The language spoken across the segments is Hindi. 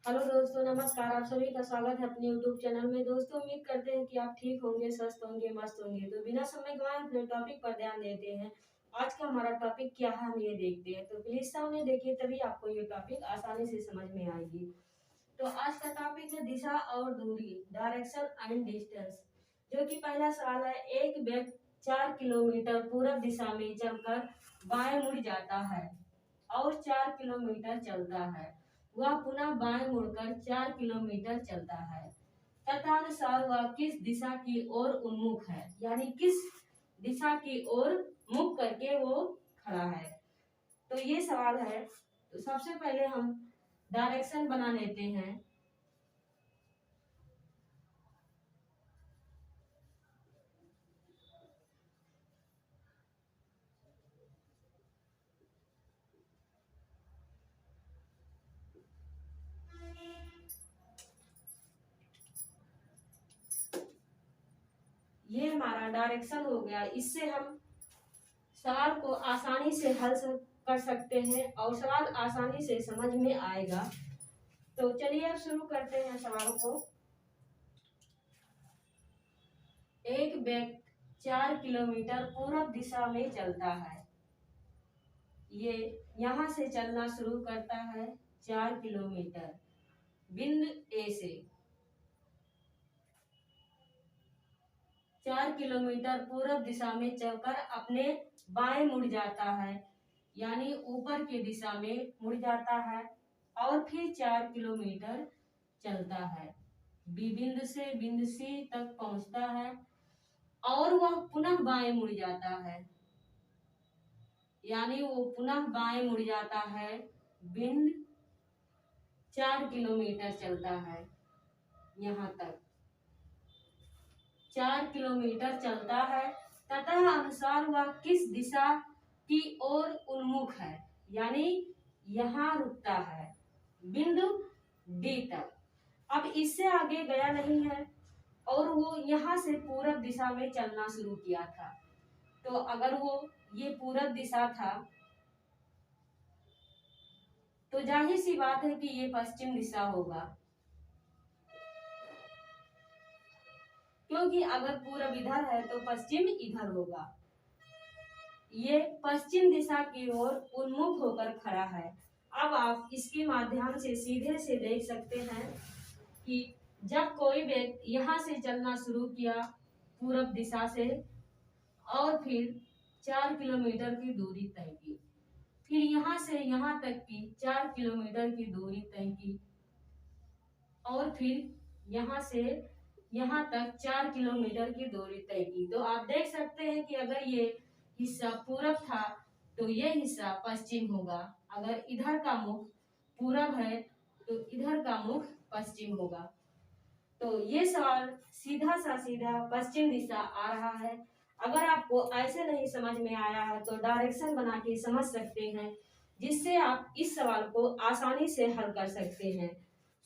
हेलो दोस्तों, नमस्कार। आप सभी का स्वागत है अपने यूट्यूब चैनल में। दोस्तों, उम्मीद करते हैं कि आप ठीक होंगे, स्वस्थ होंगे, मस्त होंगे। तो बिना समय गवाए अपने टॉपिक पर ध्यान देते हैं। आज का हमारा टॉपिक क्या है, हम ये देखते हैं। तो प्लीज सामने देखिए, तभी आपको ये टॉपिक आसानी से समझ में आएगी। तो आज का टॉपिक है दिशा और दूरी, डायरेक्शन एंड डिस्टेंस। जो कि पहला सवाल है, एक व्यक्ति 4 किलोमीटर पूरब दिशा में चलकर बाएं मुड़ जाता है और 4 किलोमीटर चलता है। वह पुनः बाएं मुड़कर 4 किलोमीटर चलता है। तदनुसार वह किस दिशा की ओर उन्मुख है, यानी किस दिशा की ओर मुख करके वो खड़ा है। तो ये सवाल है। तो सबसे पहले हम डायरेक्शन बना लेते हैं। ये हमारा डायरेक्शन हो गया। इससे हम सवाल को आसानी से हल कर सकते हैं और सवाल आसानी से समझ में आएगा। तो चलिए अब शुरू करते हैं सवाल को। एक व्यक्ति 4 किलोमीटर पूर्व दिशा में चलता है। ये यहाँ से चलना शुरू करता है 4 किलोमीटर बिंदु ए से। 4 किलोमीटर पूर्व दिशा में चलकर अपने बाएं मुड़ जाता है, यानी ऊपर की दिशा में मुड़ जाता है और फिर 4 किलोमीटर चलता है। बी बिंदु से बिंदु सी तक पहुंचता है और वह पुनः बाएं मुड़ जाता है, यानी वो पुनः बाएं मुड़ जाता है। बिंदु 4 किलोमीटर चलता है, यहाँ तक 4 किलोमीटर चलता है। तथा अनुसार वह किस दिशा की ओर उन्मुख है, यानी यहाँ रुकता है बिंदु डी तक। अब इससे आगे गया नहीं है और वो यहाँ से पूरब दिशा में चलना शुरू किया था। तो अगर वो ये पूरब दिशा था तो जाहिर सी बात है कि ये पश्चिम दिशा होगा, क्योंकि अगर पूरब इधर है तो पश्चिम इधर होगा। ये पश्चिम दिशा की ओर उन्मुख होकर खड़ा है। अब आप इसके माध्यम से सीधे से देख सकते हैं कि जब कोई व्यक्ति यहाँ से चलना शुरू किया पूरब दिशा से और फिर 4 किलोमीटर की दूरी तय की, फिर यहाँ से यहाँ तक की 4 किलोमीटर की दूरी तय की और फिर यहाँ से यहाँ तक 4 किलोमीटर की दूरी तय की। तो आप देख सकते हैं कि अगर ये हिस्सा पूरब था तो ये हिस्सा पश्चिम होगा। अगर इधर का मुख पूरब है तो इधर का मुख पश्चिम होगा। तो ये सवाल सीधा सा सीधा पश्चिम दिशा आ रहा है। अगर आपको ऐसे नहीं समझ में आया है तो डायरेक्शन बना के समझ सकते हैं, जिससे आप इस सवाल को आसानी से हल कर सकते हैं।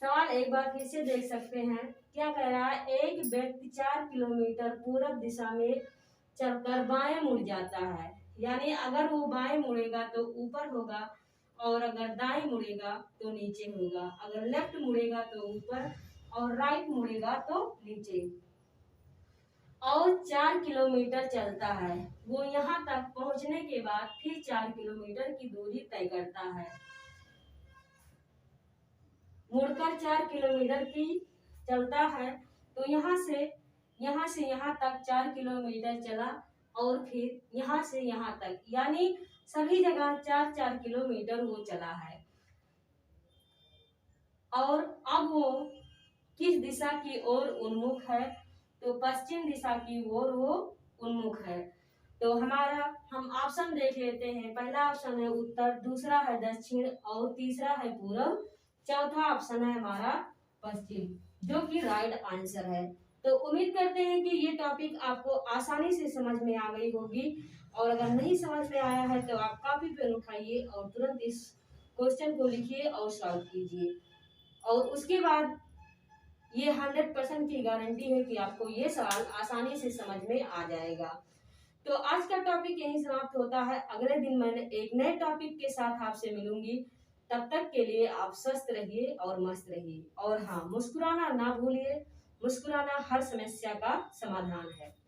सवाल एक बार फिर से देख सकते हैं। क्या कह रहा है, एक व्यक्ति 4 किलोमीटर पूरब दिशा में चलकर बाएं मुड़ जाता है, यानी अगर वो बाएं मुड़ेगा तो ऊपर होगा और अगर दाएं मुड़ेगा तो नीचे होगा। अगर लेफ्ट मुड़ेगा तो ऊपर और राइट मुड़ेगा तो नीचे। और 4 किलोमीटर चलता है। वो यहाँ तक पहुंचने के बाद फिर 4 किलोमीटर की दूरी तय करता है। मुड़कर 4 किलोमीटर की चलता है। तो यहाँ से यहाँ तक 4 किलोमीटर चला और फिर यहाँ से यहाँ तक, यानी सभी जगह 4-4 किलोमीटर वो चला है। और अब वो किस दिशा की ओर उन्मुख है, तो पश्चिम दिशा की ओर वो उन्मुख है। तो हमारा हम ऑप्शन देख लेते हैं। पहला ऑप्शन है उत्तर, दूसरा है दक्षिण और तीसरा है पूर्व, चौथा ऑप्शन है हमारा पश्चिम, जो कि राइट आंसर है। तो उम्मीद करते हैं कि ये टॉपिक आपको आसानी से समझ में आ गई होगी। और अगर नहीं समझ में आया है तो आप कॉपी पेन उठाइए और तुरंत इस क्वेश्चन को लिखिए और सॉल्व कीजिए। और उसके बाद ये 100% की गारंटी है कि आपको ये सवाल आसानी से समझ में आ जाएगा। तो आज का टॉपिक यहीं समाप्त होता है। अगले दिन मैं एक नए टॉपिक के साथ आपसे मिलूंगी। तब तक के लिए आप स्वस्थ रहिए और मस्त रहिए। और हाँ, मुस्कुराना ना भूलिए, मुस्कुराना हर समस्या का समाधान है।